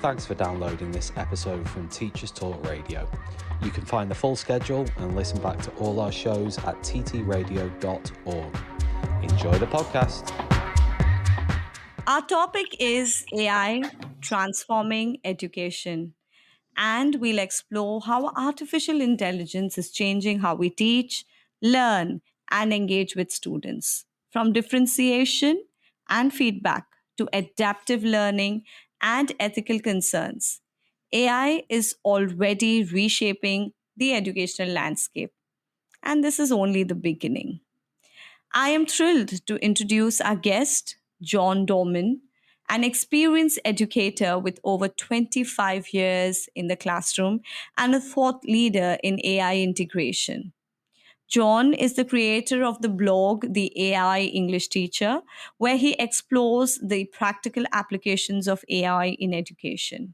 Thanks for downloading this episode from Teachers Talk Radio. You can find the full schedule and listen back to all our shows at ttradio.org. Enjoy the podcast. Our topic is AI transforming education, and we'll explore how artificial intelligence is changing how we teach, learn, and engage with students. From differentiation and feedback to adaptive learning and ethical concerns, AI is already reshaping the educational landscape, and this is only the beginning. I am thrilled to introduce our guest, John Dorman, an experienced educator with over 25 years in the classroom and a thought leader in AI integration. John is the creator of the blog The AI English Teacher, where he explores the practical applications of AI in education.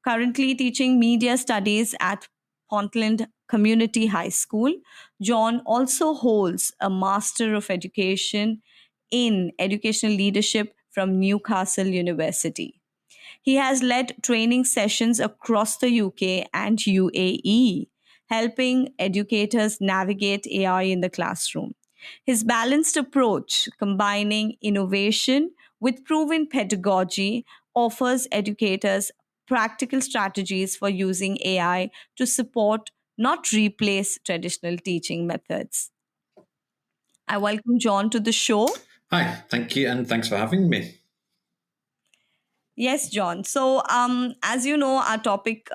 Currently teaching media studies at Pontland Community High School, John also holds a Master of Education in Educational Leadership from Newcastle University. He has led training sessions across the UK and UAE, helping educators navigate AI in the classroom. His balanced approach, combining innovation with proven pedagogy, offers educators practical strategies for using AI to support, not replace, traditional teaching methods. I welcome John to the show. Hi, thank you, and thanks for having me. Yes, John. So, as you know, our topic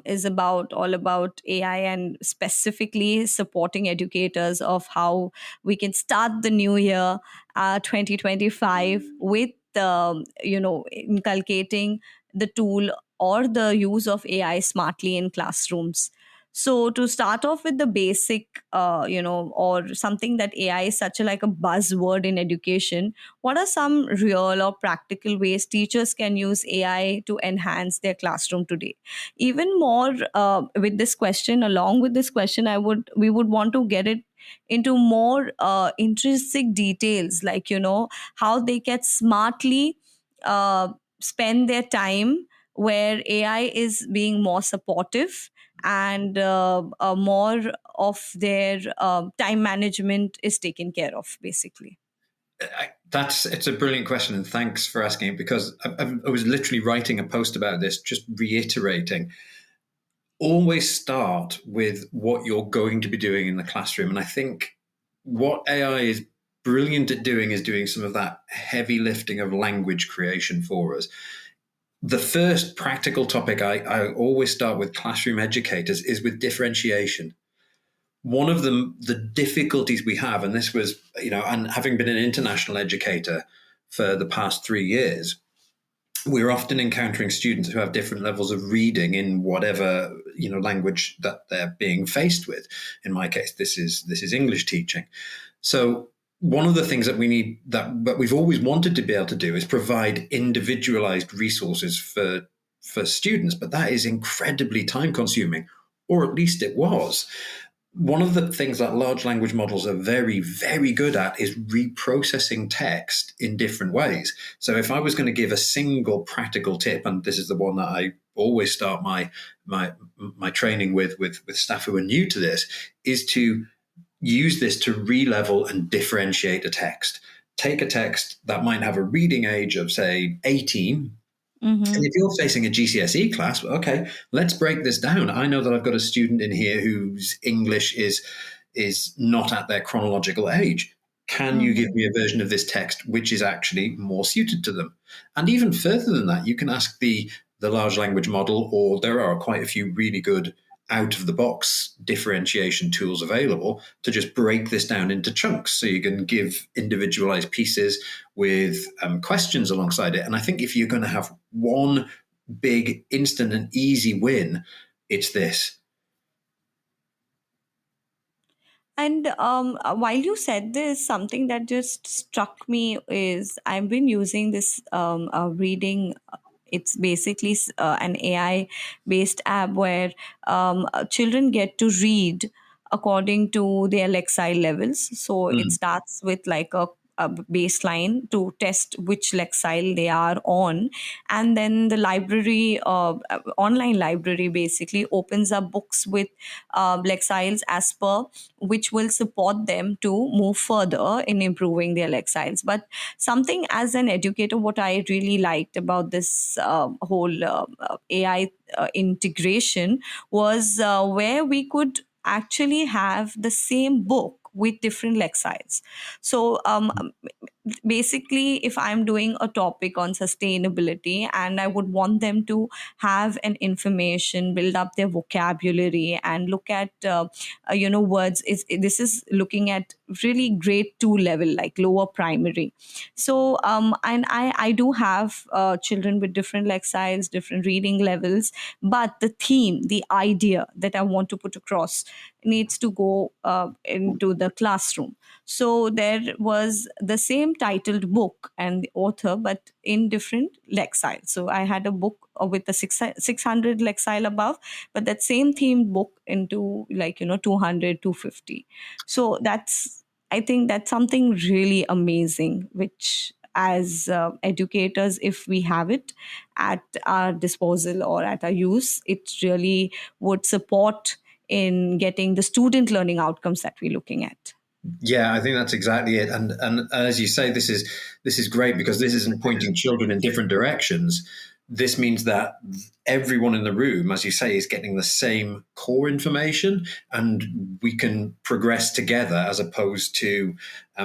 is all about AI and specifically supporting educators of how we can start the new year, 2025, with inculcating the tool or the use of AI smartly in classrooms. So, to start off with the basic, or something that AI is such a like a buzzword in education, what are some real or practical ways teachers can use AI to enhance their classroom today? Even more, with this question, along with this question, we would want to get it into more intrinsic details, like how they can smartly spend their time where AI is being more supportive and more of their time management is taken care of, basically. It's a brilliant question, and thanks for asking it, because I was literally writing a post about this, just reiterating. Always start with what you're going to be doing in the classroom. And I think what AI is brilliant at doing is doing some of that heavy lifting of language creation for us. The first practical topic I always start with classroom educators is with differentiation. One of the difficulties we have, and this was, and having been an international educator for the past 3 years, we're often encountering students who have different levels of reading in whatever language that they're being faced with. In my case, this is English teaching. So one of the things that we need, that we've always wanted to be able to do, is provide individualized resources for students, but that is incredibly time consuming, or at least it was. One of the things that large language models are very, very good at is reprocessing text in different ways. So if I was going to give a single practical tip, and this is the one that I always start my training with staff who are new to this, is to use this to re-level and differentiate a text. Take a text that might have a reading age of, say, 18. And if you're facing a GCSE class, okay, let's break this down. I know that I've got a student in here whose English is not at their chronological age. Can you give me a version of this text which is actually more suited to them? And even further than that, you can ask the large language model, or there are quite a few really good out-of-the-box differentiation tools available, to just break this down into chunks so you can give individualized pieces with questions alongside it. And I think if you're going to have one big, instant and easy win, it's this. And while you said this, something that just struck me is I've been using this reading. It's basically an AI based app where children get to read according to their Lexile levels. So it starts with like baseline to test which lexile they are on, and then the library, online library, basically opens up books with lexiles as per which will support them to move further in improving their lexiles. But something as an educator, what I really liked about this whole AI integration was where we could actually have the same book with different lexiles. So basically, if I'm doing a topic on sustainability and I would want them to have an information, build up their vocabulary, and look at words, this is looking at really grade 2 level, like lower primary. So and I do have children with different lexiles, different reading levels, but the theme, the idea that I want to put across needs to go into the classroom. So there was the same titled book and the author, but in different lexile. So I had a book with the 600 lexile above, but that same themed book into, like, 200, 250. So I think that's something really amazing, which as educators, if we have it at our disposal or at our use, it really would support in getting the student learning outcomes that we're looking at. Yeah, I think that's exactly it. And as you say, this is great because this isn't pointing children in different directions. This means that everyone in the room, as you say, is getting the same core information, and we can progress together as opposed to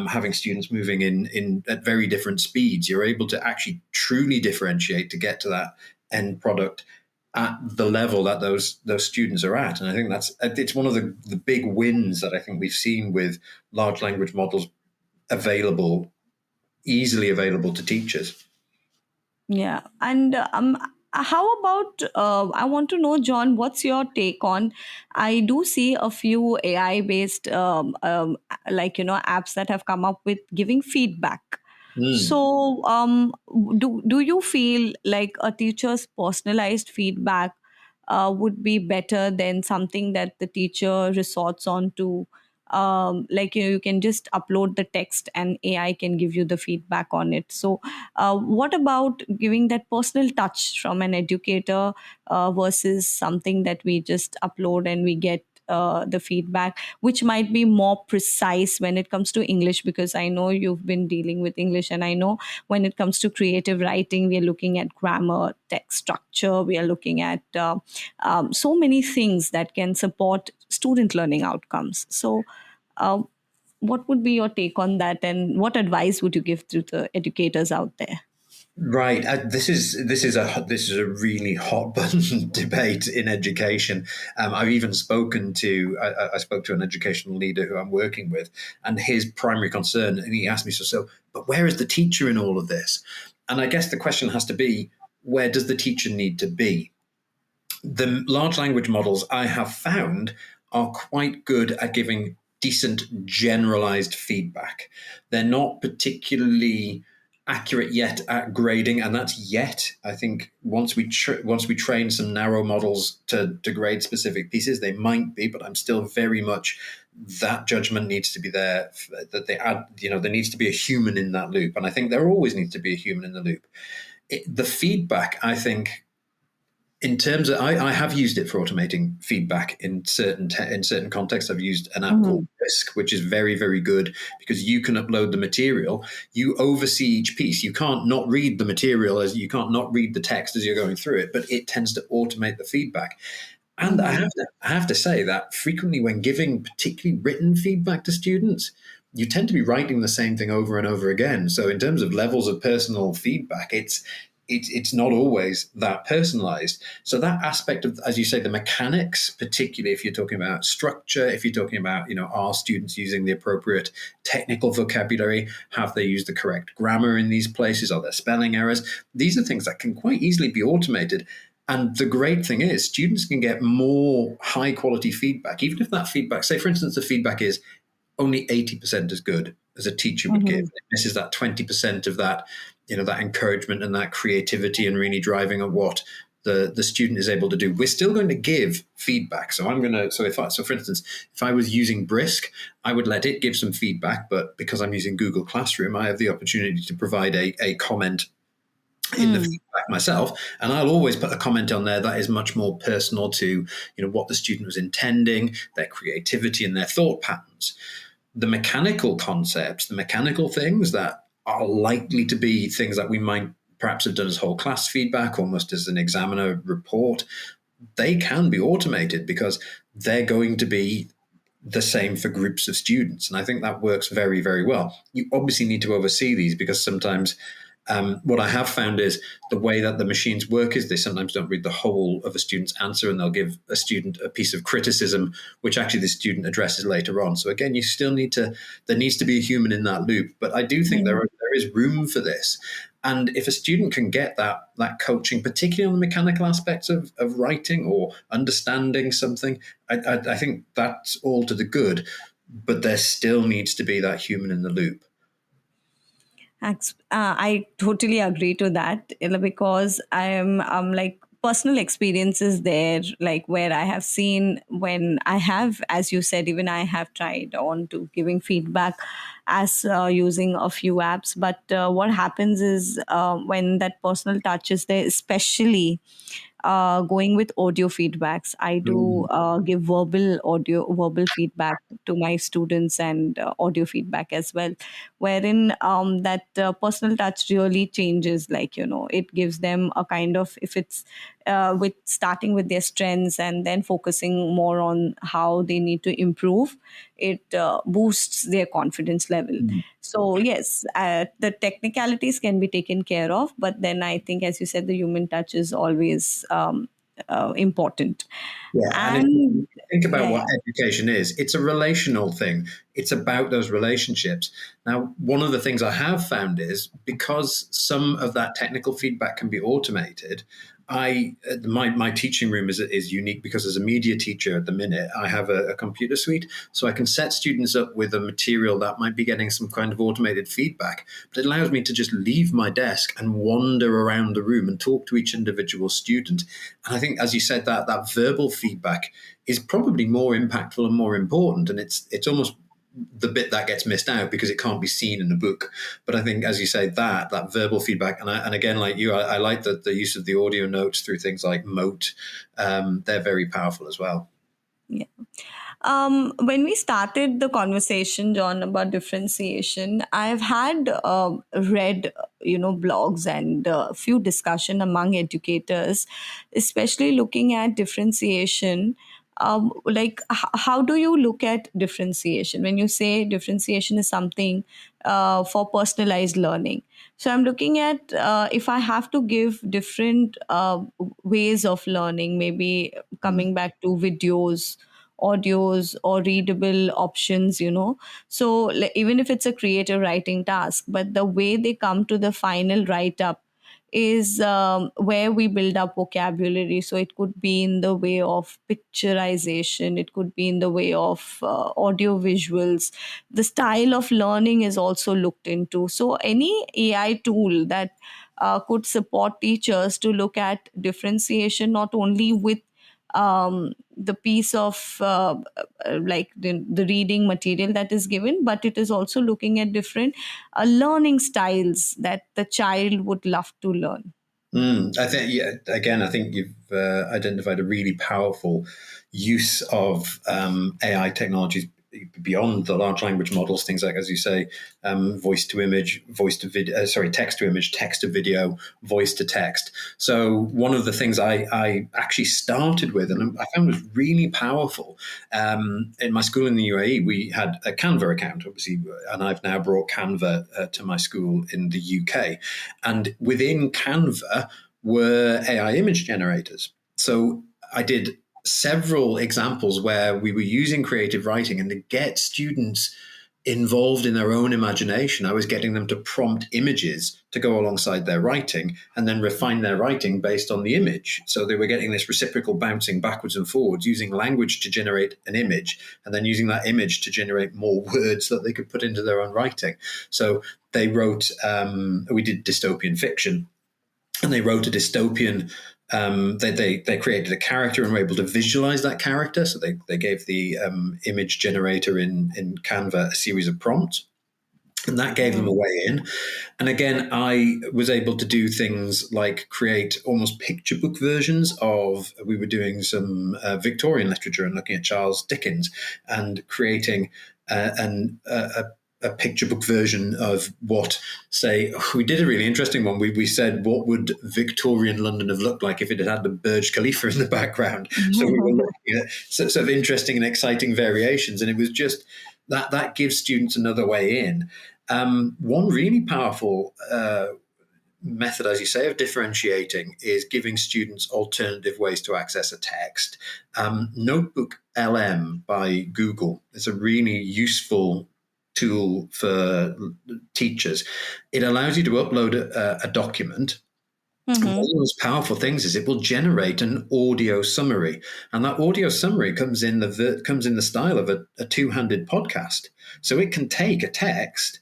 having students moving in at very different speeds. You're able to actually truly differentiate to get to that end product at the level that those students are at. And I think it's one of the big wins that I think we've seen with large language models easily available to teachers. Yeah. And how about, I want to know, John, what's your take on? I do see a few AI based, apps that have come up with giving feedback. Mm. So, do you feel like a teacher's personalized feedback would be better than something that the teacher resorts on to? Like, you can just upload the text and AI can give you the feedback on it. So, what about giving that personal touch from an educator versus something that we just upload and we get the feedback, which might be more precise when it comes to English? Because I know you've been dealing with English, and I know when it comes to creative writing, we are looking at grammar, text structure, we are looking at so many things that can support student learning outcomes. So, uh, what would be your take on that, and what advice would you give to the educators out there? Right. This is a really hot button debate in education. I've even I spoke to an educational leader who I'm working with, and his primary concern, and he asked me, but where is the teacher in all of this? And I guess the question has to be, where does the teacher need to be? The large language models I have found are quite good at giving decent generalized feedback. They're not particularly accurate yet at grading, and that's yet. I think once we train some narrow models to grade specific pieces, they might be. But I'm still very much, that judgment needs to be there. That they add, there needs to be a human in that loop, and I think there always needs to be a human in the loop. The feedback, I think, in terms of, I have used it for automating feedback in certain contexts. I've used an app called Risk, which is very, very good because you can upload the material, you oversee each piece. You can't not read the material, as you can't not read the text as you're going through it, but it tends to automate the feedback. And I have to say that frequently when giving particularly written feedback to students, you tend to be writing the same thing over and over again. So in terms of levels of personal feedback, it's not always that personalized. So that aspect of, as you say, the mechanics, particularly if you're talking about structure, if you're talking about, are students using the appropriate technical vocabulary? Have they used the correct grammar in these places? Are there spelling errors? These are things that can quite easily be automated. And the great thing is students can get more high quality feedback, even if that feedback, say, for instance, the feedback is only 80% as good as a teacher would give. This is that 20% of that, that encouragement and that creativity and really driving at what the student is able to do. We're still going to give feedback. So for instance, if I was using Brisk, I would let it give some feedback, but because I'm using Google Classroom, I have the opportunity to provide a comment in the feedback myself, and I'll always put a comment on there that is much more personal to what the student was intending, their creativity and their thought patterns. The mechanical concepts, the mechanical things that are likely to be things that we might perhaps have done as whole class feedback, almost as an examiner report, they can be automated because they're going to be the same for groups of students. And I think that works very, very well. You obviously need to oversee these because sometimes what I have found is the way that the machines work is they sometimes don't read the whole of a student's answer, and they'll give a student a piece of criticism, which actually the student addresses later on. So again, there needs to be a human in that loop. But I do think there is room for this. And if a student can get that coaching, particularly on the mechanical aspects of writing or understanding something, I think that's all to the good. But there still needs to be that human in the loop. I totally agree to that, because I'm like personal experiences there, like where I have seen when I have, as you said, even I have tried on to giving feedback as using a few apps. But what happens is when that personal touch is there, especially going with audio feedbacks. I do give verbal feedback to my students, and audio feedback as well, wherein that personal touch really changes. Like, it gives them a kind of, if it's with starting with their strengths and then focusing more on how they need to improve, it boosts their confidence level. So yes, the technicalities can be taken care of, but then I think, as you said, the human touch is always important. Yeah, and if And you think about yeah, what yeah. education is, it's a relational thing. It's about those relationships. Now, one of the things I have found is because some of that technical feedback can be automated, my teaching room is unique because as a media teacher at the minute, I have a computer suite, so I can set students up with a material that might be getting some kind of automated feedback, but it allows me to just leave my desk and wander around the room and talk to each individual student. And I think, as you said, that verbal feedback is probably more impactful and more important, and it's almost the bit that gets missed out because it can't be seen in a book. But I think, as you say, that verbal feedback, and again, like you, I like the use of the audio notes through things like Mote. They're very powerful as well. Yeah. When we started the conversation, John, about differentiation, I've had read, blogs and a few discussion among educators, especially looking at differentiation. Like, how do you look at differentiation when you say differentiation is something for personalized learning? So I'm looking at, if I have to give different ways of learning, maybe coming back to videos, audios, or readable options, so even if it's a creative writing task, but the way they come to the final write up is where we build up vocabulary. So it could be in the way of picturization, it could be in the way of audio visuals. The style of learning is also looked into. So any AI tool that could support teachers to look at differentiation, not only with the piece of like the reading material that is given, but it is also looking at different learning styles that the child would love to learn. I think, yeah, again, I think you've identified a really powerful use of AI technologies beyond the large language models, things like, as you say, voice to image, voice to video, text to image, text to video, voice to text. So one of the things I actually started with, and I found was really powerful, in my school in the UAE, we had a Canva account, obviously, and I've now brought Canva to my school in the UK. And within Canva were AI image generators. So I did several examples where we were using creative writing, and to get students involved in their own imagination, I was getting them to prompt images to go alongside their writing and then refine their writing based on the image. So they were getting this reciprocal bouncing backwards and forwards, using language to generate an image and then using that image to generate more words that they could put into their own writing. So they wrote, we did dystopian fiction, and they wrote a dystopian They created a character and were able to visualize that character. So they gave the image generator in Canva a series of prompts, and that gave them a way in. And again, I was able to do things like create almost picture book versions of, we were doing some Victorian literature and looking at Charles Dickens and creating a picture book version of what, say, we did a really interesting one. We said, what would Victorian London have looked like if it had had the Burj Khalifa in the background? So we were looking at sort of interesting and exciting variations. And it was just that gives students another way in. One really powerful method, as you say, of differentiating is giving students alternative ways to access a text. Notebook LM by Google is a really useful tool for teachers. It allows you to upload a document. One of the most powerful things is it will generate an audio summary, and that audio summary comes in the style of a two-handed podcast. So it can take a text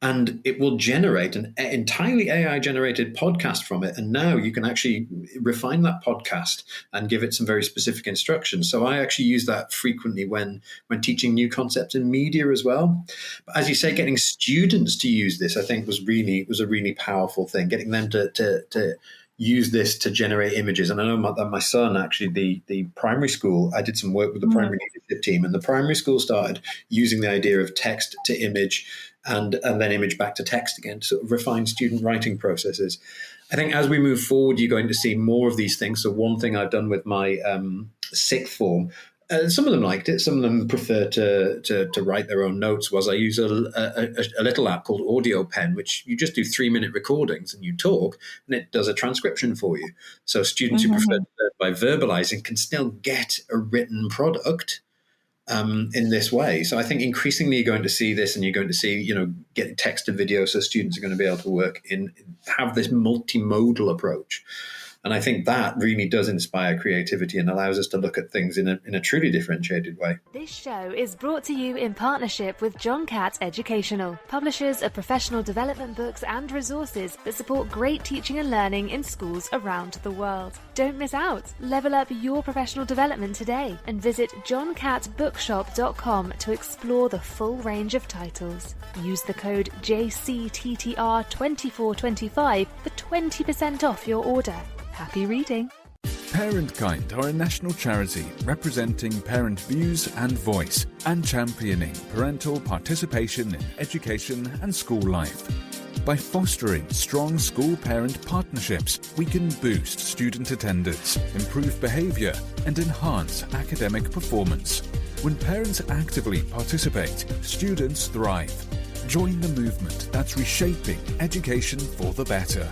and it will generate an entirely AI-generated podcast from it. And now you can actually refine that podcast and give it some very specific instructions. So I actually use that frequently when teaching new concepts in media as well. But as you say, getting students to use this, I think, was a really powerful thing. Getting them to use this to generate images. And I know that my son, actually, the primary school, I did some work with the primary leadership team, and the primary school started using the idea of text to image and then image back to text again to sort of refine student writing processes. I think as we move forward, you're going to see more of these things. So one thing I've done with my sixth form, some of them liked it, some of them prefer to write their own notes, was I use a little app called Audio Pen, which you just do 3-minute recordings and you talk and it does a transcription for you. So students who prefer to learn by verbalizing can still get a written product in this way. So I think increasingly you're going to see this, and you're going to see, getting text to video, so students are going to be able to have this multimodal approach. And I think that really does inspire creativity and allows us to look at things in a truly differentiated way. This show is brought to you in partnership with John Catt Educational, publishers of professional development books and resources that support great teaching and learning in schools around the world. Don't miss out. Level up your professional development today and visit johncattbookshop.com to explore the full range of titles. Use the code JCTTR2425 for 20% off your order. Happy reading. Parentkind are a national charity representing parent views and voice and championing parental participation in education and school life. By fostering strong school-parent partnerships, we can boost student attendance, improve behaviour, and enhance academic performance. When parents actively participate, students thrive. Join the movement that's reshaping education for the better.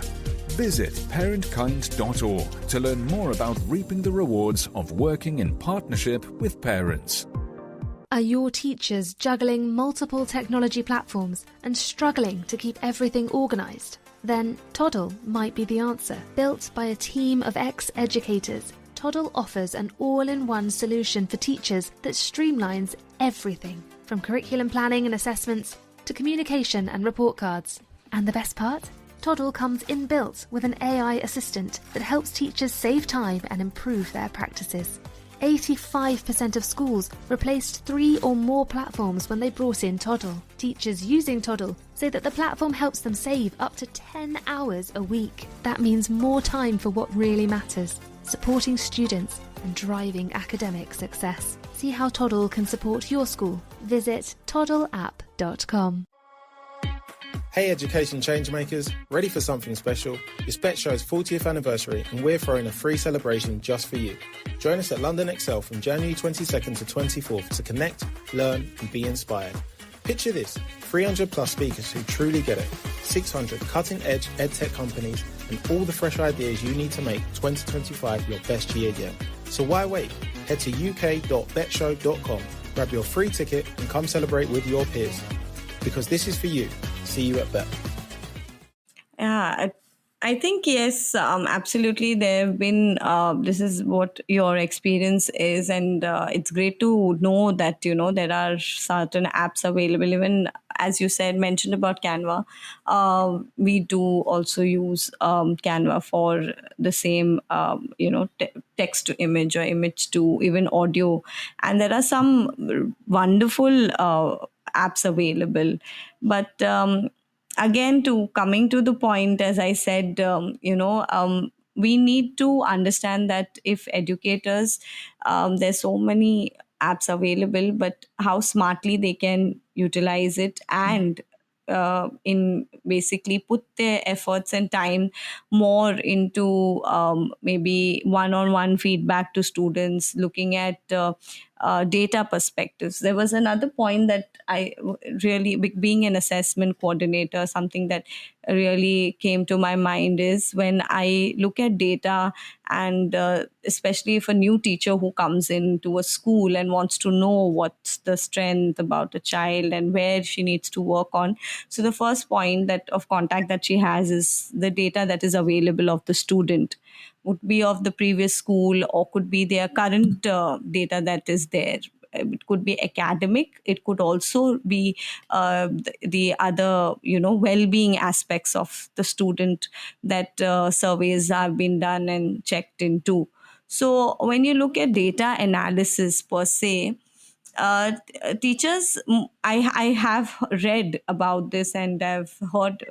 Visit parentkind.org to learn more about reaping the rewards of working in partnership with parents. Are your teachers juggling multiple technology platforms and struggling to keep everything organised? Then Toddle might be the answer. Built by a team of ex-educators, Toddle offers an all-in-one solution for teachers that streamlines everything, from curriculum planning and assessments to communication and report cards. And the best part? Toddle comes inbuilt with an AI assistant that helps teachers save time and improve their practices. 85% of schools replaced 3 or more platforms when they brought in Toddle. Teachers using Toddle say that the platform helps them save up to 10 hours a week. That means more time for what really matters, supporting students and driving academic success. See how Toddle can support your school. Visit toddleapp.com. Hey education changemakers, ready for something special? It's Bet Show's 40th anniversary and we're throwing a free celebration just for you. Join us at London Excel from January 22nd to 24th to connect, learn and be inspired. Picture this, 300 plus speakers who truly get it, 600 cutting-edge edtech companies and all the fresh ideas you need to make 2025 your best year yet. So why wait? Head to uk.betshow.com, grab your free ticket and come celebrate with your peers. Because this is for you. See you at Bet. Yeah, I think yes, absolutely. There have been. This is what your experience is, and it's great to know that there are certain apps available. Even as you said, mentioned about Canva, we do also use Canva for the same, text to image or image to even audio, and there are some wonderful apps available, but. Again, to coming to the point, as I said, we need to understand that if educators, there's so many apps available, but how smartly they can utilize it, and in basically put their efforts and time more into maybe one-on-one feedback to students, looking at data perspectives. There was another point that I really, being an assessment coordinator, something that really came to my mind is when I look at data, and especially if a new teacher who comes into a school and wants to know what's the strength about a child and where she needs to work on. So the first point that of contact that she has is the data that is available of the student, would be of the previous school or could be their current data that is there. It could be academic, it could also be the other well-being aspects of the student that surveys have been done and checked into. So when you look at data analysis per se, teachers, I have read about this and I've heard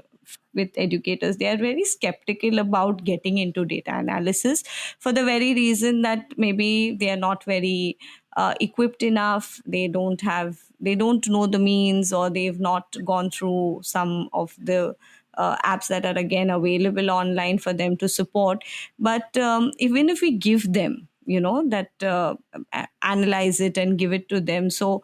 with educators, they are very skeptical about getting into data analysis for the very reason that maybe they are not very equipped enough, they don't know the means, or they've not gone through some of the apps that are again available online for them to support. But even if we give them that analyze it and give it to them, so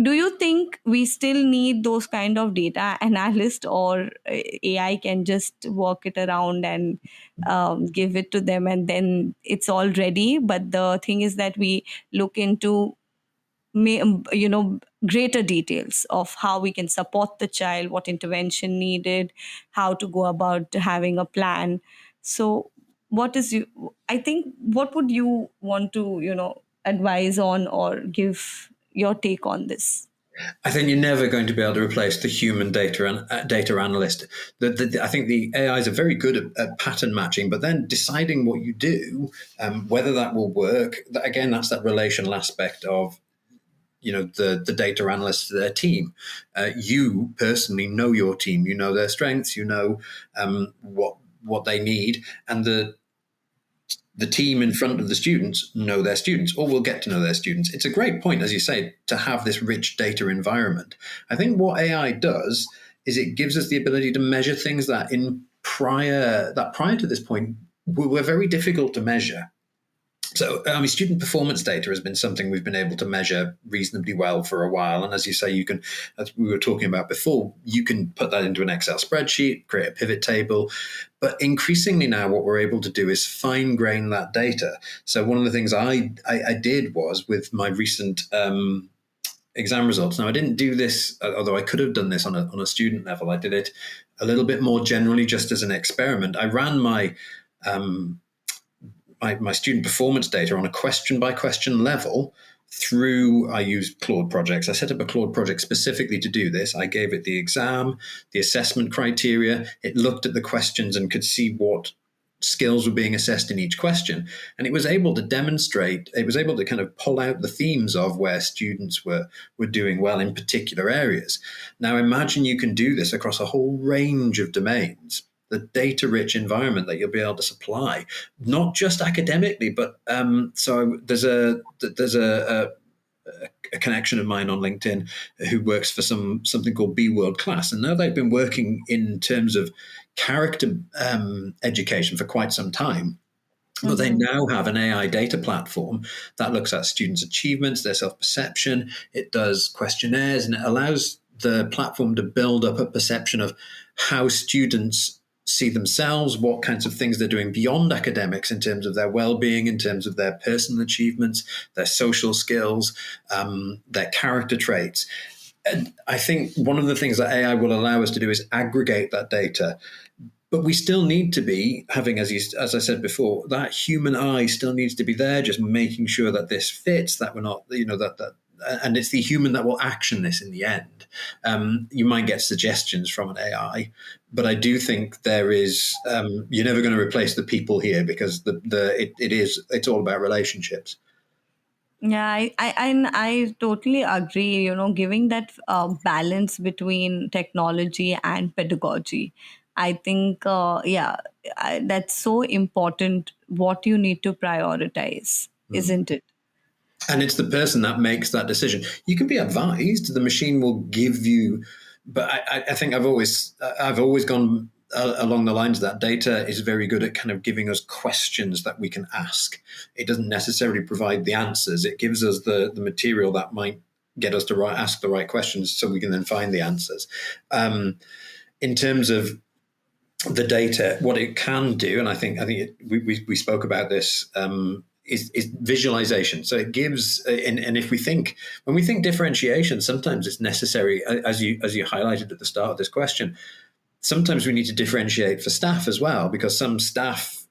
do you think we still need those kind of data analysts, or AI can just work it around and give it to them and then it's all ready? But the thing is that we look into greater details of how we can support the child, what intervention needed, how to go about having a plan. So what is you I think, what would you want to advise on or give your take on this? I think you're never going to be able to replace the human data analyst. I think the AIs are very good at pattern matching, but then deciding what you do, whether that will work. Again, that's that relational aspect of the data analyst, their team. You personally know your team. You know their strengths. You know what they need, and the team in front of the students know their students, or will get to know their students. It's a great point, as you say, to have this rich data environment. I think what AI does is it gives us the ability to measure things that prior to this point were very difficult to measure. So, student performance data has been something we've been able to measure reasonably well for a while. And as you say, you can, as we were talking about before, you can put that into an Excel spreadsheet, create a pivot table. But increasingly now, what we're able to do is fine grain that data. So one of the things I did was with my recent exam results. Now, I didn't do this, although I could have done this on a student level. I did it a little bit more generally, just as an experiment. I ran my student performance data on a question by question level through, I used Claude projects. I set up a Claude project specifically to do this. I gave it the exam, the assessment criteria. It looked at the questions and could see what skills were being assessed in each question. And it was able to demonstrate, it was able to kind of pull out the themes of where students were doing well in particular areas. Now imagine you can do this across a whole range of domains. The data-rich environment that you'll be able to supply, not just academically, but so there's a connection of mine on LinkedIn who works for something called Be World Class, and now they've been working in terms of character education for quite some time. But they now have an AI data platform that looks at students' achievements, their self-perception. It does questionnaires, and it allows the platform to build up a perception of how students see themselves, what kinds of things they're doing beyond academics in terms of their well-being, in terms of their personal achievements, their social skills, their character traits. And I think one of the things that AI will allow us to do is aggregate that data. But we still need to be having, as I said before, that human eye still needs to be there, just making sure that this fits, that we're not, and it's the human that will action this in the end. You might get suggestions from an AI, but I do think there is, you're never going to replace the people here, because it's all about relationships. Yeah, I totally agree. Giving that balance between technology and pedagogy, I think, that's so important. What you need to prioritize, isn't it? And it's the person that makes that decision. You can be advised; the machine will give you. But I think I've always gone along the lines that data is very good at kind of giving us questions that we can ask. It doesn't necessarily provide the answers. It gives us the material that might get us to ask the right questions, so we can then find the answers. In terms of the data, what it can do, and I think we spoke about this. Is visualization. So it gives, and if when we think differentiation, sometimes it's necessary, as you highlighted at the start of this question. Sometimes we need to differentiate for staff as well, because some staff,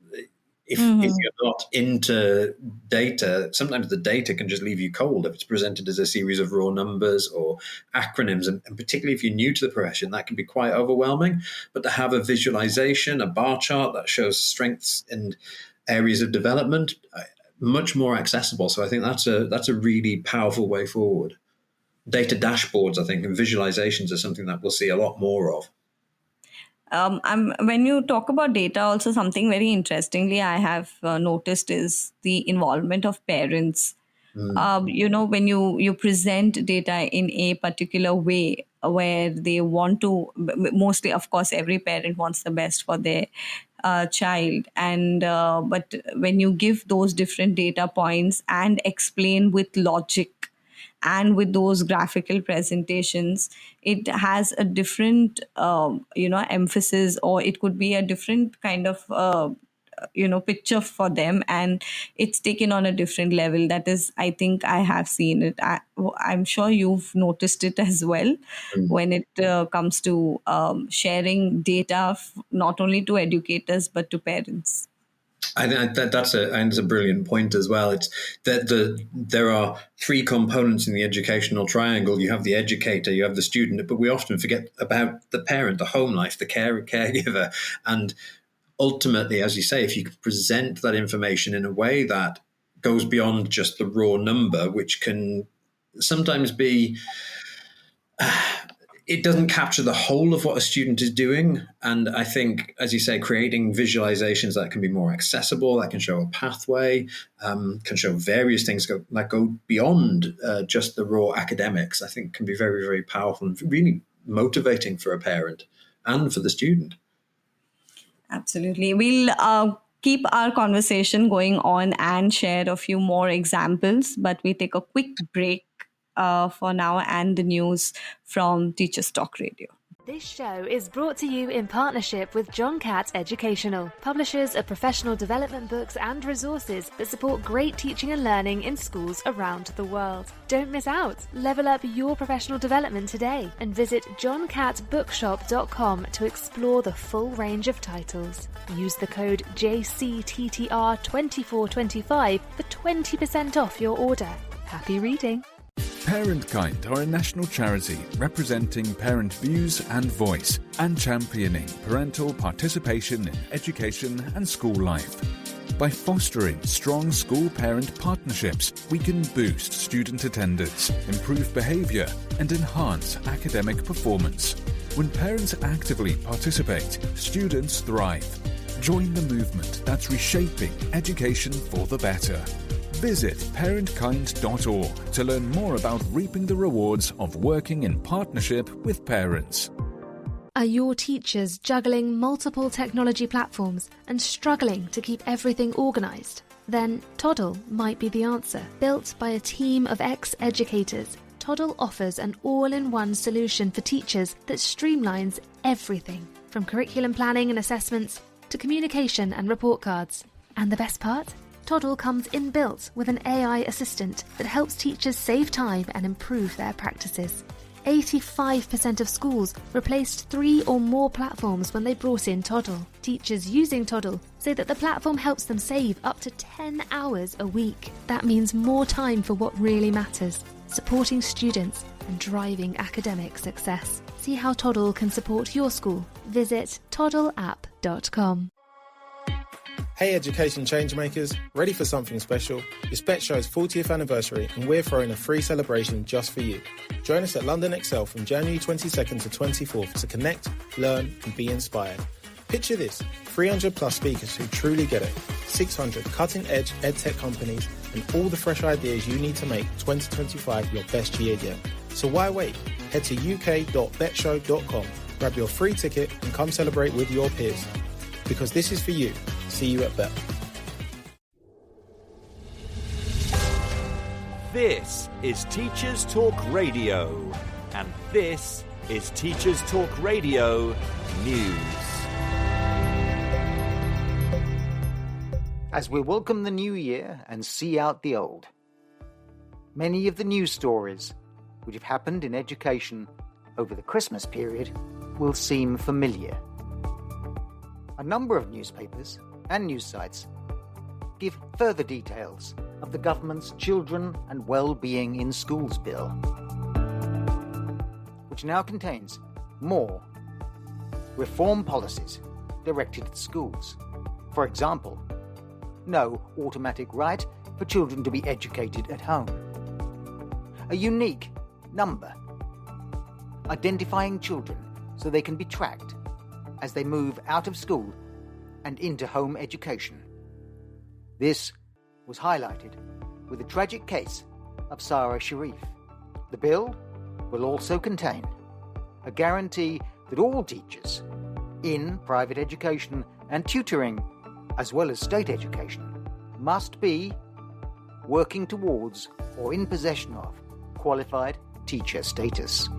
if you're not into data, sometimes the data can just leave you cold if it's presented as a series of raw numbers or acronyms. And particularly if you're new to the profession, that can be quite overwhelming. But to have a visualization, a bar chart that shows strengths and areas of development, much more accessible. So I think that's a really powerful way forward. Data dashboards, I think, and visualizations are something that we'll see a lot more of. When you talk about data, also something very interestingly I have noticed is the involvement of parents. When you present data in a particular way where they want to, mostly, of course, every parent wants the best for their child, and but when you give those different data points and explain with logic and with those graphical presentations, it has a different emphasis, or it could be a different kind of picture for them, and it's taken on a different level. That is, I think I have seen it. I'm sure you've noticed it as well when it comes to sharing data, not only to educators but to parents. I think that's a brilliant point as well. It's that there are three components in the educational triangle. You have the educator, you have the student, but we often forget about the parent, the home life, the caregiver. And ultimately, as you say, if you can present that information in a way that goes beyond just the raw number, which can sometimes be... it doesn't capture the whole of what a student is doing. And I think, as you say, creating visualizations that can be more accessible, that can show a pathway, can show various things that go beyond just the raw academics, I think can be very, very powerful and really motivating for a parent and for the student. Absolutely. We'll keep our conversation going on and share a few more examples, but we take a quick break for now, and the news from Teachers Talk Radio. This show is brought to you in partnership with John Catt Educational, publishers of professional development books and resources that support great teaching and learning in schools around the world. Don't miss out. Level up your professional development today and visit johncattbookshop.com to explore the full range of titles. Use the code JCTTR2425 for 20% off your order. Happy reading. Parent Kind are a national charity representing parent views and voice and championing parental participation in education and school life. By fostering strong school-parent partnerships, we can boost student attendance, improve behaviour and enhance academic performance. When parents actively participate, students thrive. Join the movement that's reshaping education for the better. Visit parentkind.org to learn more about reaping the rewards of working in partnership with parents. Are your teachers juggling multiple technology platforms and struggling to keep everything organised? Then Toddle might be the answer. Built by a team of ex-educators, Toddle offers an all-in-one solution for teachers that streamlines everything, from curriculum planning and assessments to communication and report cards. And the best part? Toddle comes inbuilt with an AI assistant that helps teachers save time and improve their practices. 85% of schools replaced 3 or more platforms when they brought in Toddle. Teachers using Toddle say that the platform helps them save up to 10 hours a week. That means more time for what really matters, supporting students and driving academic success. See how Toddle can support your school. Visit toddleapp.com. Hey education changemakers, ready for something special? It's Bet Show's 40th anniversary and we're throwing a free celebration just for you. Join us at London Excel from January 22nd to 24th to connect, learn and be inspired. Picture this, 300 plus speakers who truly get it, 600 cutting-edge edtech companies and all the fresh ideas you need to make 2025 your best year yet. So why wait? Head to uk.betshow.com, grab your free ticket and come celebrate with your peers. Because this is for you. See you at Bet. This is Teachers Talk Radio, and this is Teachers Talk Radio News. As we welcome the new year and see out the old, many of the news stories which have happened in education over the Christmas period will seem familiar. A number of newspapers and news sites give further details of the government's Children and Wellbeing in Schools Bill, which now contains more reform policies directed at schools. For example, no automatic right for children to be educated at home. A unique number identifying children so they can be tracked as they move out of school and into home education. This was highlighted with the tragic case of Sarah Sharif. The bill will also contain a guarantee that all teachers in private education and tutoring, as well as state education, must be working towards or in possession of qualified teacher status.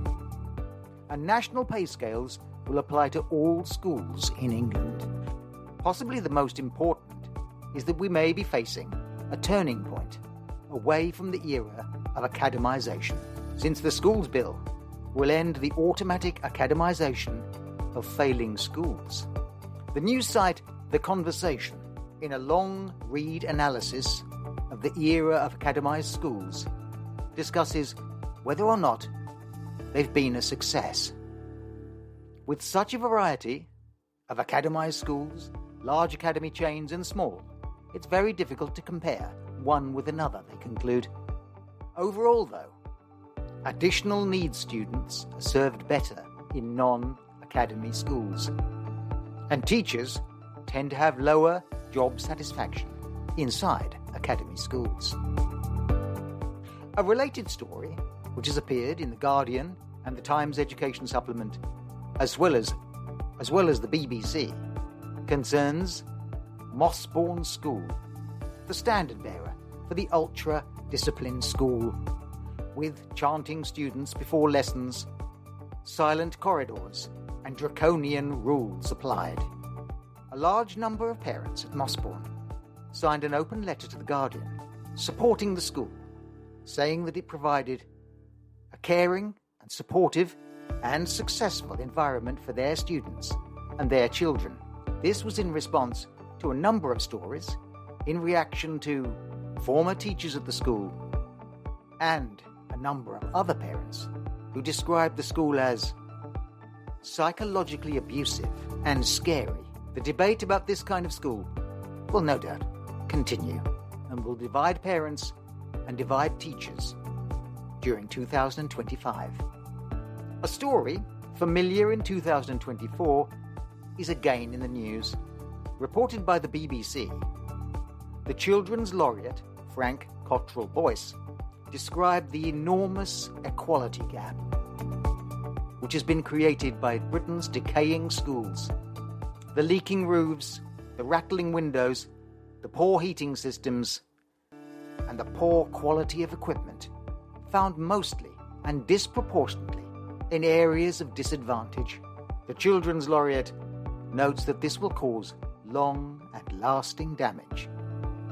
And national pay scales will apply to all schools in England. Possibly the most important is that we may be facing a turning point away from the era of academisation, since the Schools Bill will end the automatic academisation of failing schools. The news site The Conversation, in a long read analysis of the era of academised schools, discusses whether or not they've been a success. With such a variety of academised schools, large academy chains and small, it's very difficult to compare one with another, they conclude. Overall, though, additional needs students are served better in non-academy schools, and teachers tend to have lower job satisfaction inside academy schools. A related story, which has appeared in The Guardian and the Times Education Supplement, as well as the BBC, concerns Mossbourne School, the standard bearer for the ultra-disciplined school, with chanting students before lessons, silent corridors, and draconian rules applied. A large number of parents at Mossbourne signed an open letter to The Guardian supporting the school, saying that it provided a caring and supportive and successful environment for their students and their children. This was in response to a number of stories in reaction to former teachers at the school and a number of other parents who described the school as psychologically abusive and scary. The debate about this kind of school will no doubt continue and will divide parents and divide teachers during 2025. A story familiar in 2024 is again in the news. Reported by the BBC, the Children's Laureate, Frank Cottrell Boyce, described the enormous equality gap which has been created by Britain's decaying schools. The leaking roofs, the rattling windows, the poor heating systems, and the poor quality of equipment, found mostly and disproportionately in areas of disadvantage. The Children's Laureate notes that this will cause long and lasting damage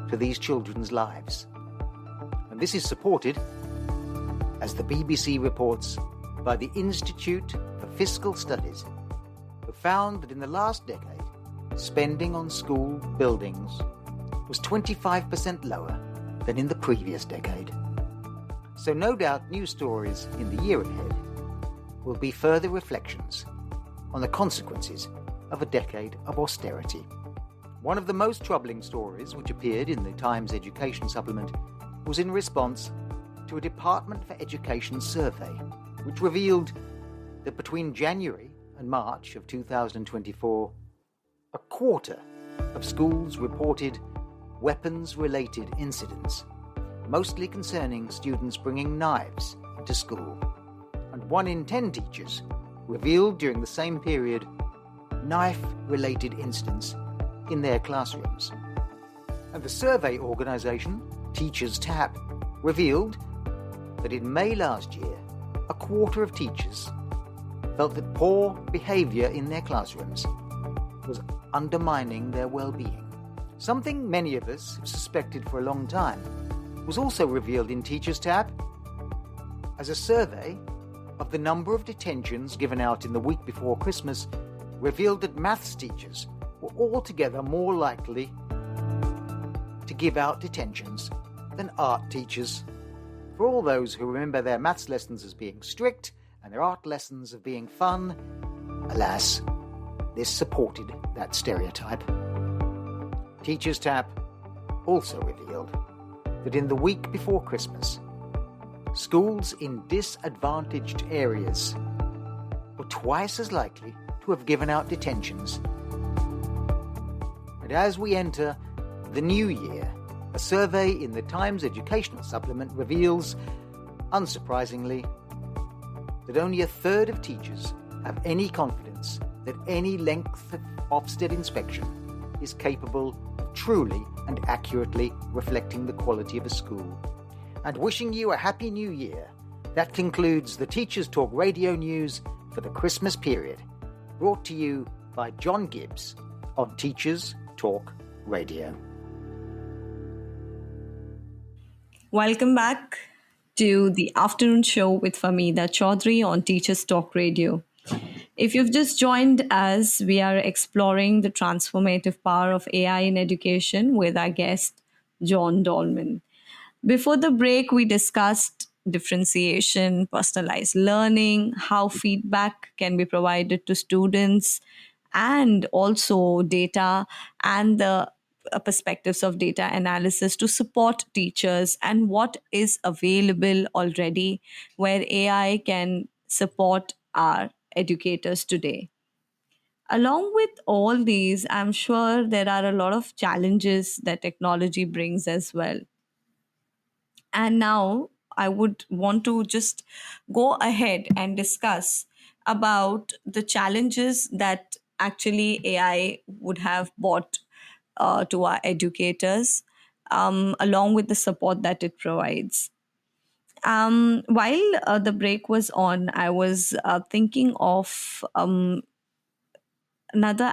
to these children's lives. And this is supported, as the BBC reports, by the Institute for Fiscal Studies, who found that in the last decade, spending on school buildings was 25% lower than in the previous decade. So no doubt news stories in the year ahead will be further reflections on the consequences of a decade of austerity. One of the most troubling stories which appeared in the Times Education supplement was in response to a Department for Education survey, which revealed that between January and March of 2024, a quarter of schools reported weapons-related incidents, mostly concerning students bringing knives into school. And 1 in 10 teachers revealed during the same period knife-related incidents in their classrooms. And the survey organisation, Teachers Tap, revealed that in May last year, a quarter of teachers felt that poor behaviour in their classrooms was undermining their well-being. Something many of us have suspected for a long time was also revealed in Teachers Tap as a survey of the number of detentions given out in the week before Christmas revealed that maths teachers were altogether more likely to give out detentions than art teachers. For all those who remember their maths lessons as being strict and their art lessons as being fun, alas, this supported that stereotype. Teachers Tap also revealed that in the week before Christmas, schools in disadvantaged areas were twice as likely to have given out detentions. And as we enter the new year, a survey in the Times Educational Supplement reveals, unsurprisingly, that only a third of teachers have any confidence that any length of Ofsted inspection is capable of truly and accurately reflecting the quality of a school. And wishing you a happy new year, that concludes the Teachers Talk Radio News for the Christmas period, brought to you by John Gibbs on Teachers Talk Radio. Welcome back to the afternoon show with Famida Chaudhry on Teachers Talk Radio. If you've just joined us, we are exploring the transformative power of AI in education with our guest, John Dolman. Before the break, we discussed differentiation, personalized learning, how feedback can be provided to students, and also data and the perspectives of data analysis to support teachers and what is available already where AI can support our educators today. Along with all these, I'm sure there are a lot of challenges that technology brings as well. And now I would want to just go ahead and discuss about the challenges that actually AI would have brought to our educators, along with the support that it provides. While the break was on, I was thinking of another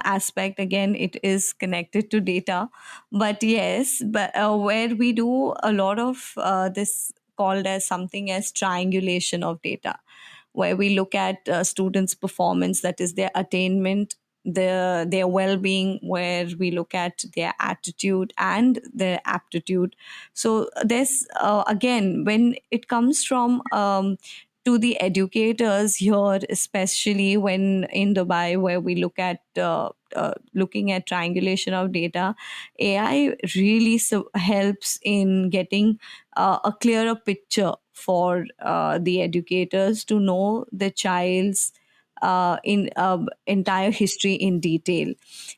aspect. Again, it is connected to data, but yes, but where we do a lot of this called as something as triangulation of data, where we look at students' performance, that is their attainment, their well-being, where we look at their attitude and their aptitude. So there's again, when it comes from to the educators here, especially when in Dubai, where we look at looking at triangulation of data, AI really helps in getting a clearer picture for the educators to know the child's in entire history in detail.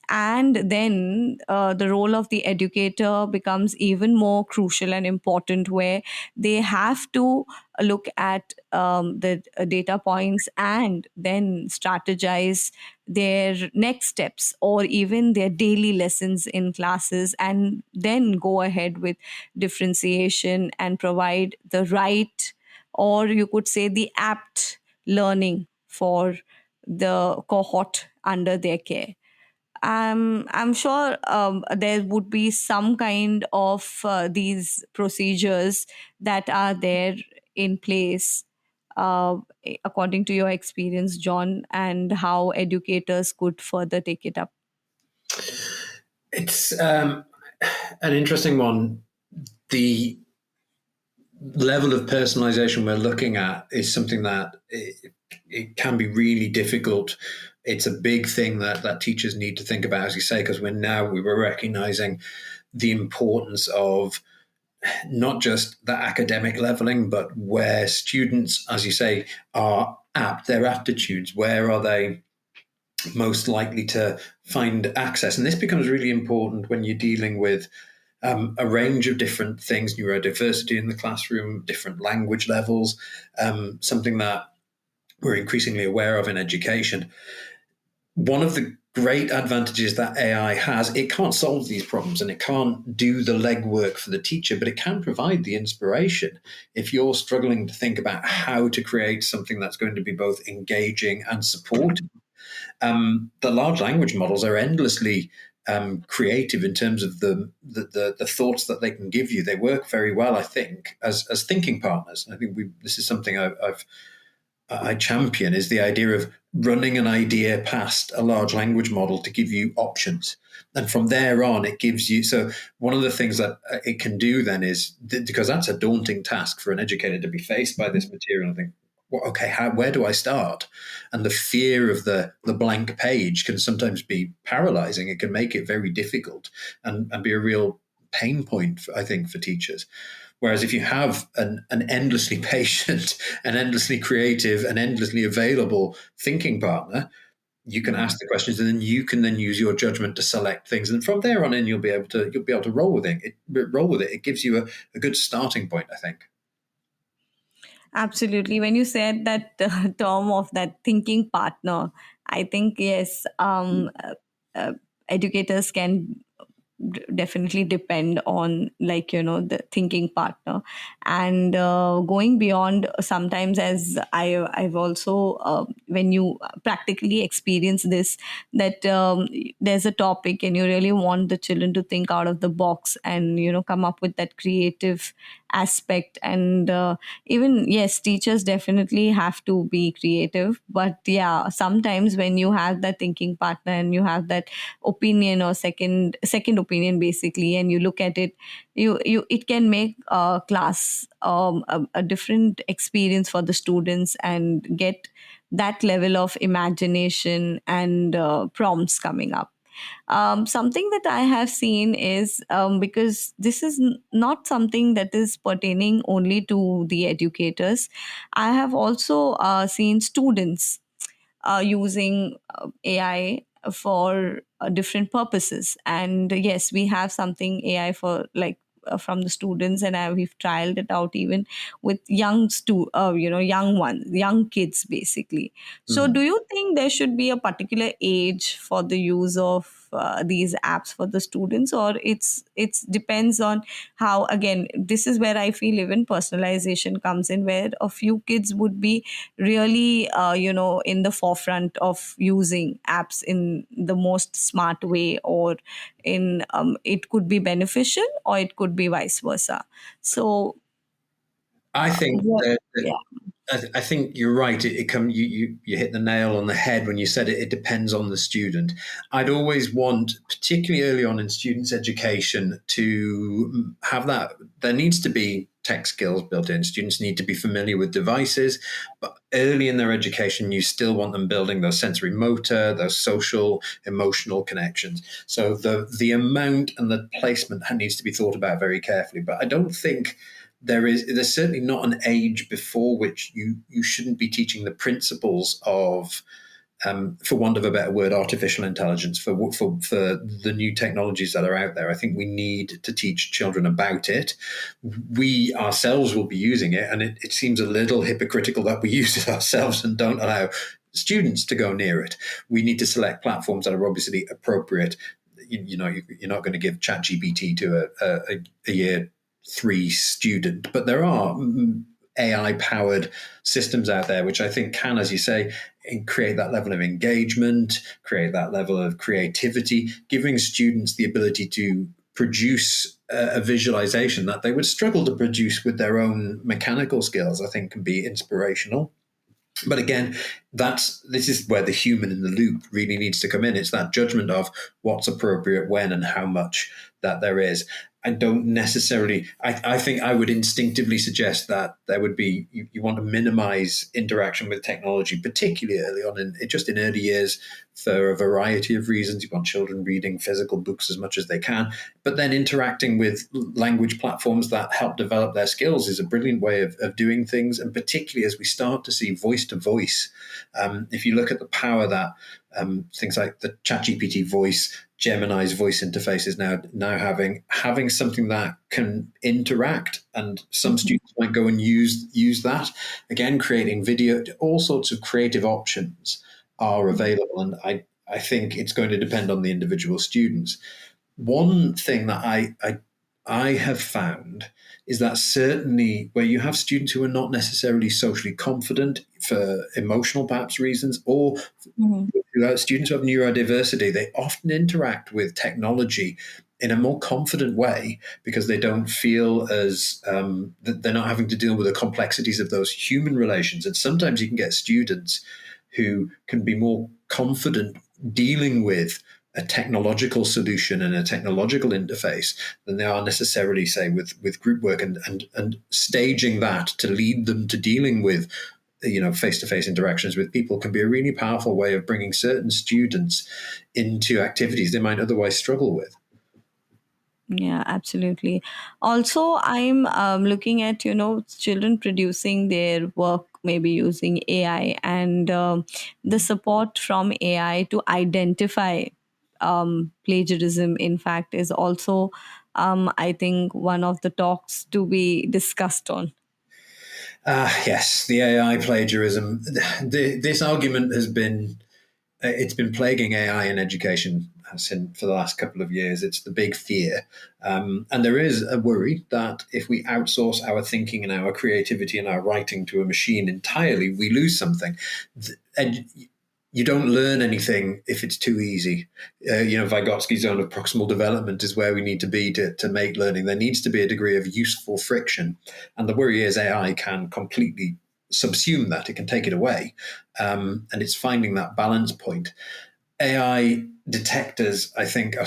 And then the role of the educator becomes even more crucial and important, where they have to look at the data points and then strategize their next steps or even their daily lessons in classes, and then go ahead with differentiation and provide the right, or you could say the apt learning for the cohort under their care. I'm sure there would be some kind of these procedures that are there in place uh, according to your experience, John, and how educators could further take it up? It's an interesting one. The level of personalization we're looking at is something that it can be really difficult. It's a big thing that teachers need to think about, as you say, because we were recognizing the importance of not just the academic leveling, but where students, as you say, are at their aptitudes. Where are they most likely to find access? And this becomes really important when you're dealing with a range of different things, neurodiversity in the classroom, different language levels, something that we're increasingly aware of in education. One of the great advantages that AI has, it can't solve these problems and it can't do the legwork for the teacher, but it can provide the inspiration. If you're struggling to think about how to create something that's going to be both engaging and supportive, the large language models are endlessly creative in terms of the thoughts that they can give you. They work very well, I think, as thinking partners. I think this is something I champion, is the idea of running an idea past a large language model to give you options. And from there on, it gives you. So one of the things that it can do then is, because that's a daunting task for an educator to be faced by this material and think, well, okay, where do I start? And the fear of the blank page can sometimes be paralyzing. It can make it very difficult and be a real pain point, I think, for teachers. Whereas if you have an endlessly patient, an endlessly creative, and endlessly available thinking partner, you can ask the questions, and then you can then use your judgment to select things. And from there on in, you'll be able to roll with it. It gives you a good starting point, I think. Absolutely. When you said that term of that thinking partner, I think, yes, uh, educators can definitely depend on, like, the thinking partner. And going beyond, sometimes, as I've also, when you practically experience this, that there's a topic and you really want the children to think out of the box and come up with that creative aspect. And even, yes, teachers definitely have to be creative, but yeah, sometimes when you have that thinking partner and you have that opinion, or second opinion basically, and you look at it, you it can make class a different experience for the students, and get that level of imagination and prompts coming up. Something that I have seen is, because this is not something that is pertaining only to the educators, I have also seen students using AI for different purposes. And yes, we have something AI for, like, from the students, and we've trialed it out even with young kids basically. So do you think there should be a particular age for the use of these apps for the students, or it's depends on how, again, this is where I feel even personalization comes in, where a few kids would be really in the forefront of using apps in the most smart way, or in it could be beneficial, or it could be vice versa. So I think what, that yeah. I think you're right. You hit the nail on the head when you said it. It depends on the student. I'd always want, particularly early on in students' education, to have that. There needs to be tech skills built in. Students need to be familiar with devices, but early in their education, you still want them building those sensory motor, those social, emotional connections. So the amount and the placement needs to be thought about very carefully. But I don't think there's certainly not an age before which you shouldn't be teaching the principles of, for want of a better word, artificial intelligence, for the new technologies that are out there. I think we need to teach children about it. We ourselves will be using it, and it seems a little hypocritical that we use it ourselves and don't allow students to go near it. We need to select platforms that are obviously appropriate. You're not going to give ChatGPT to a year 3 student, but there are AI powered systems out there which I think can, as you say, create that level of engagement, create that level of creativity, giving students the ability to produce a visualization that they would struggle to produce with their own mechanical skills, I think can be inspirational. But again, this is where the human in the loop really needs to come in. It's that judgment of what's appropriate when and how much that there is. I don't necessarily, I think I would instinctively suggest that there would be, you want to minimize interaction with technology, particularly early on, just in early years, for a variety of reasons. You want children reading physical books as much as they can, but then interacting with language platforms that help develop their skills is a brilliant way of doing things. And particularly as we start to see voice to voice, if you look at the power that things like the ChatGPT voice, Gemini's voice interface is now having something that can interact, and some students might go and use that. Again, creating video, all sorts of creative options are available, and I think it's going to depend on the individual students. One thing that I have found is that certainly where you have students who are not necessarily socially confident for emotional perhaps reasons, or students who have neurodiversity, they often interact with technology in a more confident way because they don't feel as they're not having to deal with the complexities of those human relations. And sometimes you can get students who can be more confident dealing with a technological solution and a technological interface than they are necessarily, say, with group work, and staging that to lead them to dealing with face-to-face interactions with people can be a really powerful way of bringing certain students into activities they might otherwise struggle with. Yeah, absolutely. Also, I'm looking at, children producing their work, maybe using AI, and the support from AI to identify plagiarism, in fact, is also, I think, one of the talks to be discussed on. Yes, the AI plagiarism. This argument has been plaguing AI in education for the last couple of years. It's the big fear. And there is a worry that if we outsource our thinking and our creativity and our writing to a machine entirely, we lose something. And you don't learn anything if it's too easy. Vygotsky's zone of proximal development is where we need to be to make learning. There needs to be a degree of useful friction. And the worry is AI can completely subsume that. It can take it away. And it's finding that balance point. AI detectors, I think, are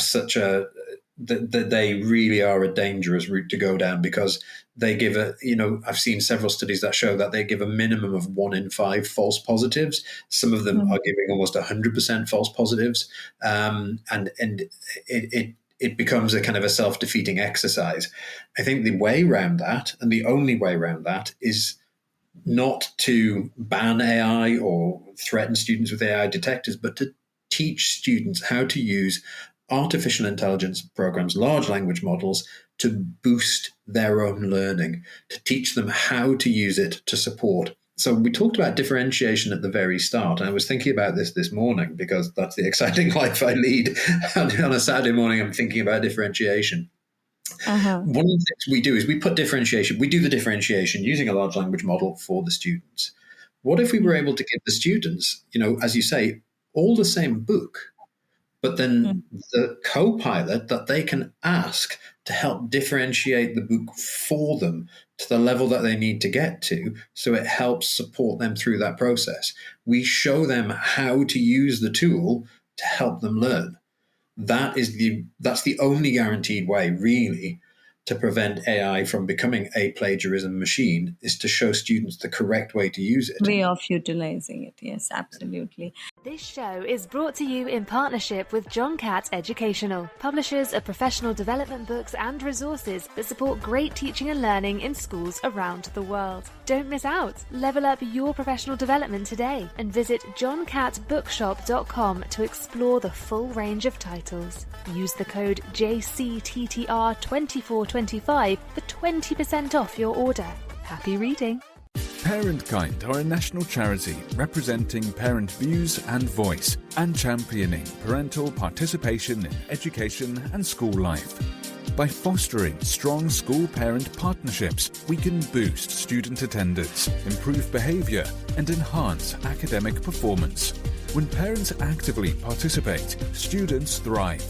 that they really are a dangerous route to go down, because they give I've seen several studies that show that they give a minimum of 1 in 5 false positives. Some of them are giving almost 100% false positives. And it becomes a kind of a self-defeating exercise. I think the way around that, and the only way around that, is not to ban AI or threaten students with AI detectors, but to teach students how to use artificial intelligence programs, large language models, to boost their own learning, to teach them how to use it to support. So we talked about differentiation at the very start, and I was thinking about this morning because that's the exciting life I lead. On a Saturday morning, I'm thinking about differentiation. One of the things we do is we do the differentiation using a large language model for the students. What if we were able to give the students, as you say, all the same book, but then the co-pilot that they can ask to help differentiate the book for them to the level that they need to get to, so it helps support them through that process. We show them how to use the tool to help them learn. That's the only guaranteed way, really, to prevent AI from becoming a plagiarism machine, is to show students the correct way to use it. Way of utilizing it. Yes, absolutely. This show is brought to you in partnership with John Catt Educational, publishers of professional development books and resources that support great teaching and learning in schools around the world. Don't miss out. Level up your professional development today and visit johncattbookshop.com to explore the full range of titles. Use the code JCTTR2425 for 20% off your order. Happy reading. Parentkind are a national charity representing parent views and voice and championing parental participation in education and school life. By fostering strong school-parent partnerships, we can boost student attendance, improve behaviour and enhance academic performance. When parents actively participate, students thrive.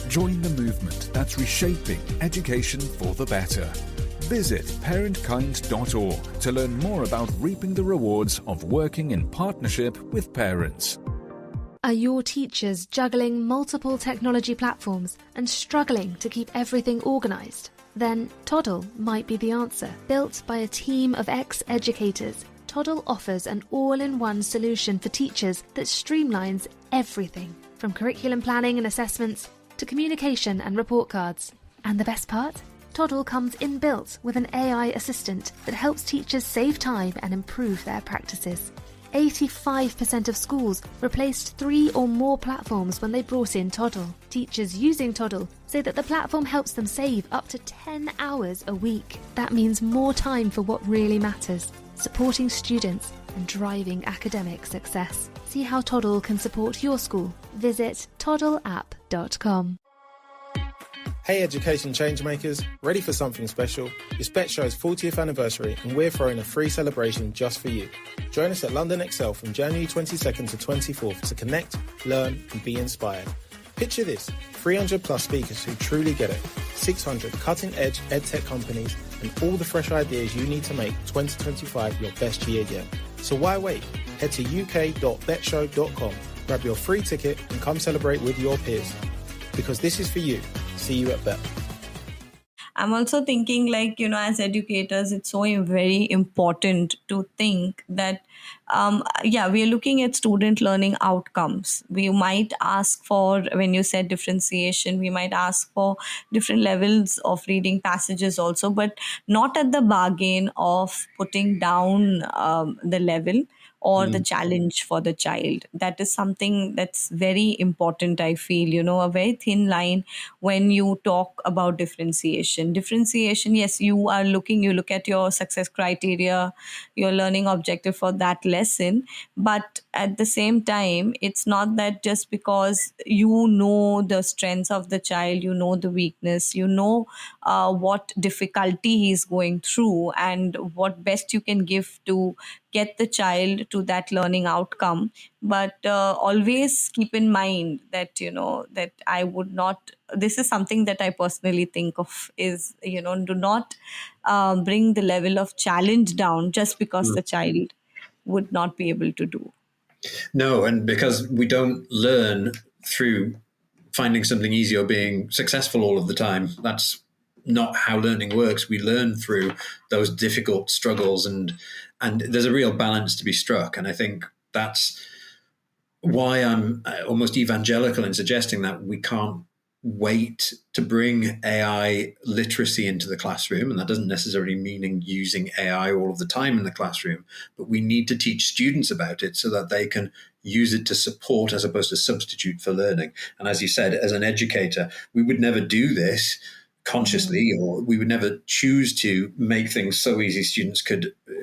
Join the movement that's reshaping education for the better. Visit parentkind.org to learn more about reaping the rewards of working in partnership with parents. Are your teachers juggling multiple technology platforms and struggling to keep everything organised? Then Toddle might be the answer. Built by a team of ex-educators, Toddle offers an all-in-one solution for teachers that streamlines everything, from curriculum planning and assessments to communication and report cards. And the best part? Toddle comes inbuilt with an AI assistant that helps teachers save time and improve their practices. 85% of schools replaced 3 or more platforms when they brought in Toddle. Teachers using Toddle say that the platform helps them save up to 10 hours a week. That means more time for what really matters, supporting students and driving academic success. See how Toddle can support your school. Visit toddleapp.com. Hey education changemakers, ready for something special? It's BetShow's 40th anniversary and we're throwing a free celebration just for you. Join us at London Excel from January 22nd to 24th to connect, learn and be inspired. Picture this, 300 plus speakers who truly get it, 600 cutting-edge edtech companies and all the fresh ideas you need to make 2025 your best year yet. So why wait? Head to uk.betshow.com, grab your free ticket and come celebrate with your peers. Because this is for you. See you at Bet. I'm also thinking, like, as educators, it's so very important to think that, we are looking at student learning outcomes. We might ask for, when you said differentiation, we might ask for different levels of reading passages also, but not at the bargain of putting down the level or the challenge for the child. That is something that's very important, I feel, a very thin line when you talk about differentiation. Differentiation, yes, you look at your success criteria, your learning objective for that lesson, but at the same time, it's not that just because you know the strengths of the child, you know the weakness, you know what difficulty he's going through and what best you can give to get the child to that learning outcome. But always keep in mind that that I would not, this is something that I personally think of is, do not bring the level of challenge down just because the child would not be able to do. No, and because we don't learn through finding something easy or being successful all of the time. That's not how learning works. We learn through those difficult struggles, and there's a real balance to be struck. And I think that's why I'm almost evangelical in suggesting that we can't wait to bring AI literacy into the classroom. And that doesn't necessarily mean using AI all of the time in the classroom, but we need to teach students about it so that they can use it to support as opposed to substitute for learning. And as you said, as an educator, we would never do this consciously, or we would never choose to make things so easy students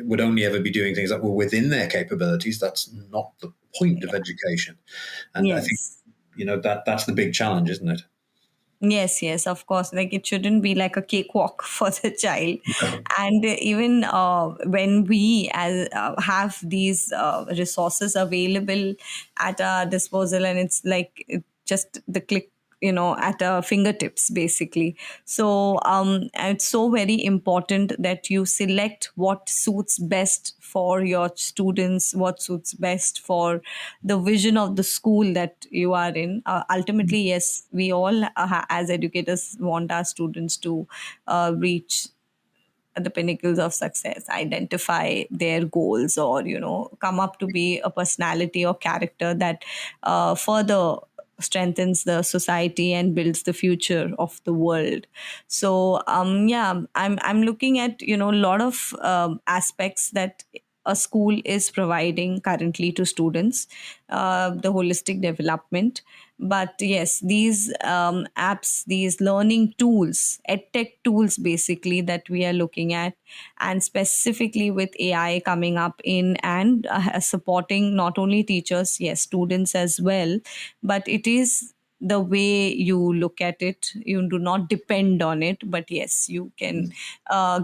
would only ever be doing things that were within their capabilities. That's not the point of education. And Yes. I think, that's the big challenge, isn't it? Yes, of course. Like, it shouldn't be like a cakewalk for the child. And even when we have these resources available at our disposal, and it's like just the click, at our fingertips, basically. So it's so very important that you select what suits best for your students, what suits best for the vision of the school that you are in. Ultimately, yes, we all as educators want our students to reach at the pinnacles of success, identify their goals, or come up to be a personality or character that further strengthens the society and builds the future of the world. So I'm looking at a lot of aspects that a school is providing currently to students, the holistic development. But yes, these apps, these learning tools, edtech tools basically, that we are looking at, and specifically with AI coming up in and supporting not only teachers, yes, students as well, but it is the way you look at it. You do not depend on it, but yes, you can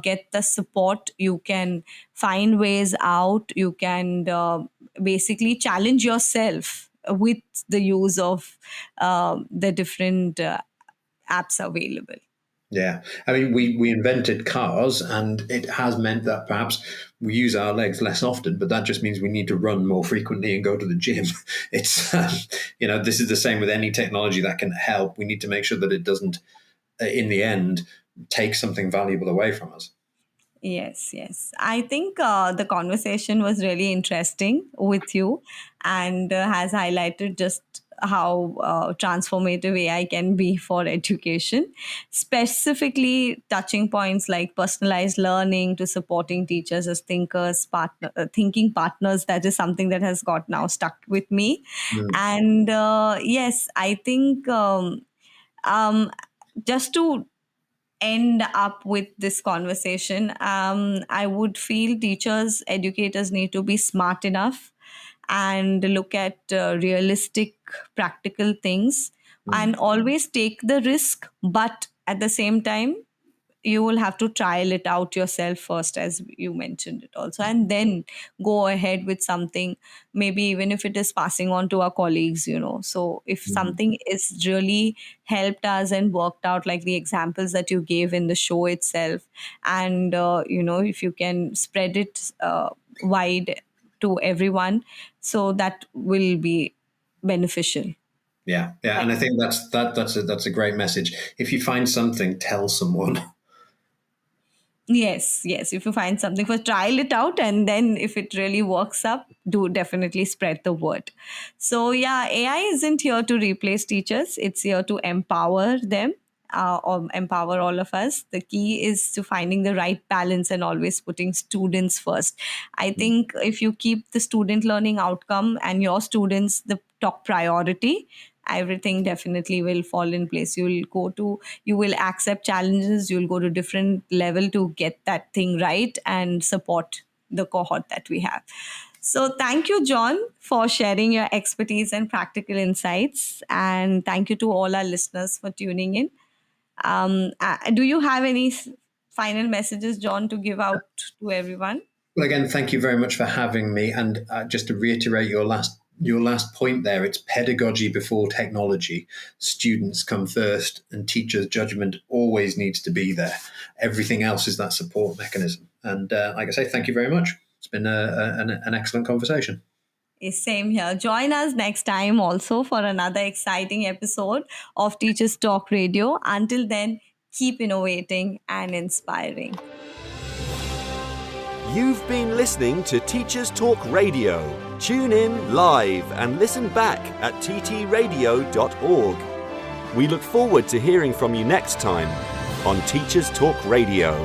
get the support, you can find ways out, you can basically challenge yourself with the use of the different apps available. Yeah. I mean, we invented cars, and it has meant that perhaps we use our legs less often, but that just means we need to run more frequently and go to the gym. It's, this is the same with any technology that can help. We need to make sure that it doesn't, in the end, take something valuable away from us. Yes, yes. I think the conversation was really interesting with you, and has highlighted just how transformative AI can be for education, specifically touching points like personalized learning to supporting teachers as thinking partners. That is something that has got now stuck with me. And yes, I think um, just to end up with this conversation, I would feel teachers, educators need to be smart enough and look at realistic, practical things, and always take the risk. But at the same time, you will have to trial it out yourself first, as you mentioned it also, and then go ahead with something, maybe even if it is passing on to our colleagues. So if something is really helped us and worked out, like the examples that you gave in the show itself, and if you can spread it wide to everyone, so that will be beneficial. Yeah, and I think that's a great message. If you find something, tell someone. Yes, yes. If you find something, first trial it out, and then if it really works up, do definitely spread the word. So yeah, AI isn't here to replace teachers. It's here to empower them, or empower all of us. The key is to finding the right balance and always putting students first. I think if you keep the student learning outcome and your students the top priority, everything definitely will fall in place. You will accept challenges, you'll go to different level to get that thing right and support the cohort that we have. So thank you, John, for sharing your expertise and practical insights, and thank you to all our listeners for tuning in. Do you have any final messages, John, to give out to everyone? Well, again, thank you very much for having me. And just to reiterate your last point there, it's pedagogy before technology. Students come first, and teachers' judgment always needs to be there. Everything else is that support mechanism. And like I say, thank you very much. It's been an excellent conversation. Same here. Join us next time also for another exciting episode of Teachers Talk Radio. Until then, keep innovating and inspiring. You've been listening to Teachers Talk Radio. Tune in live and listen back at ttradio.org. We look forward to hearing from you next time on Teachers Talk Radio.